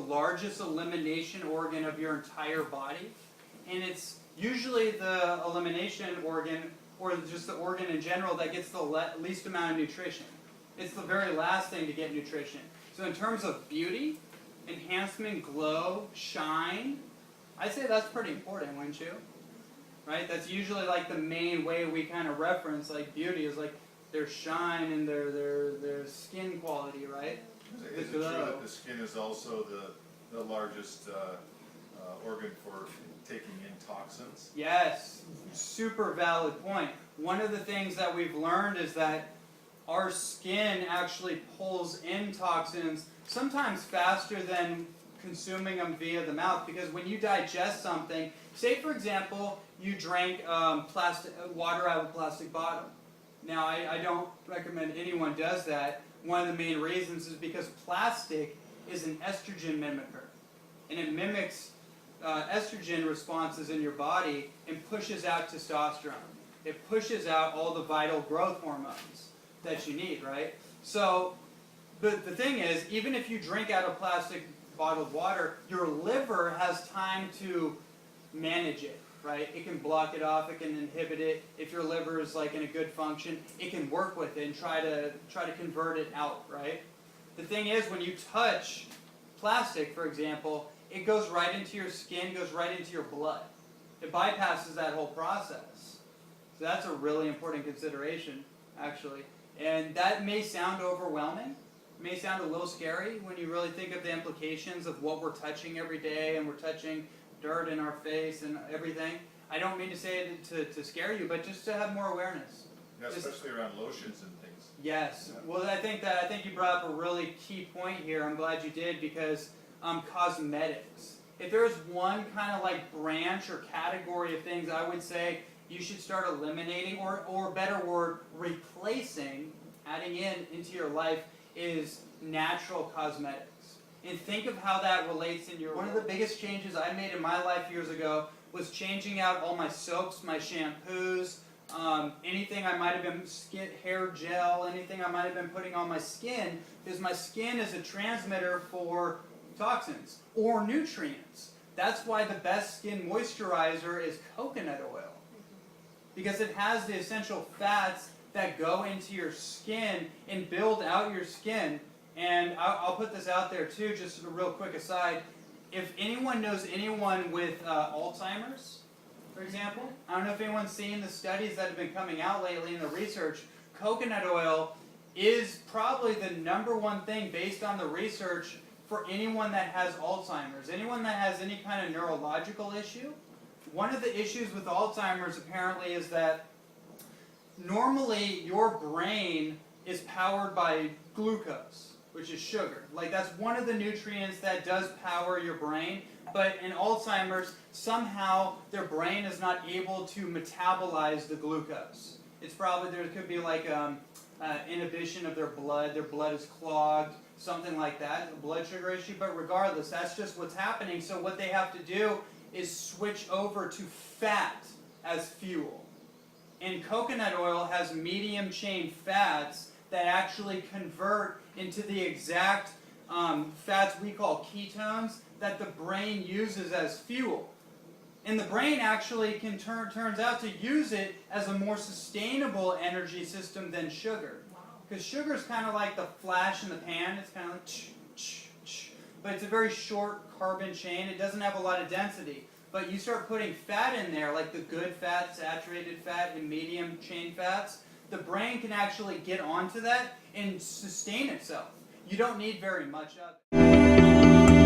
largest elimination organ of your entire body, and it's usually the elimination organ, or just the organ in general, that gets the least amount of nutrition. It's the very last thing to get nutrition. So in terms of beauty, enhancement, glow, shine, I'd say that's pretty important, wouldn't you? Right? That's usually like the main way we kind of reference like beauty is like their shine and their skin quality, right? Is it true that the skin is also the largest organ for taking in toxins? Yes, super valid point. One of the things that we've learned is that our skin actually pulls in toxins sometimes faster than consuming them via the mouth, because when you digest something, say for example, you drank water out of a plastic bottle. Now I don't recommend anyone does that. One of the main reasons is because plastic is an estrogen mimicker, and it mimics estrogen responses in your body and pushes out testosterone. It pushes out all the vital growth hormones that you need, right? So, but the thing is, even if you drink out of plastic bottled water, your liver has time to manage it, right? It can block it off, it can inhibit it. If your liver is like in a good function, it can work with it and try to convert it out, right? The thing is, when you touch plastic, for example, it goes right into your skin, goes right into your blood. It bypasses that whole process. So that's a really important consideration, actually. And that may sound overwhelming. It may sound a little scary when you really think of the implications of what we're touching every day, and we're touching dirt in our face and everything. I don't mean to say it to scare you, but just to have more awareness. Yeah, especially around lotions and things. Yes. Yeah. Well, I think you brought up a really key point here. I'm glad you did, because cosmetics. If there's one kind of like branch or category of things I would say you should start eliminating, or better word, replacing, adding into your life, is natural cosmetics. And think of how that relates in your... One of the biggest changes I made in my life years ago was changing out all my soaps, my shampoos, anything I might have been, hair gel, anything I might have been putting on my skin, because my skin is a transmitter for toxins or nutrients. That's why the best skin moisturizer is coconut oil, because it has the essential fats that go into your skin and build out your skin. And I'll put this out there too, just a real quick aside. If anyone knows anyone with Alzheimer's, for example, I don't know if anyone's seen the studies that have been coming out lately in the research. Coconut oil is probably the #1 thing based on the research for anyone that has Alzheimer's, anyone that has any kind of neurological issue. One of the issues with Alzheimer's apparently is that normally your brain is powered by glucose, which is sugar. Like, that's one of the nutrients that does power your brain. But in Alzheimer's, somehow their brain is not able to metabolize the glucose. It's probably, there could be like inhibition of their blood is clogged, something like that, a blood sugar issue. But regardless, that's just what's happening. So what they have to do is switch over to fat as fuel. And coconut oil has medium chain fats that actually convert into the exact fats we call ketones that the brain uses as fuel. And the brain actually turns out to use it as a more sustainable energy system than sugar. Because sugar is kind of like the flash in the pan. It's kind of like but it's a very short carbon chain. It doesn't have a lot of density. But you start putting fat in there, like the good fat, saturated fat, and medium chain fats, the brain can actually get onto that and sustain itself. You don't need very much of it.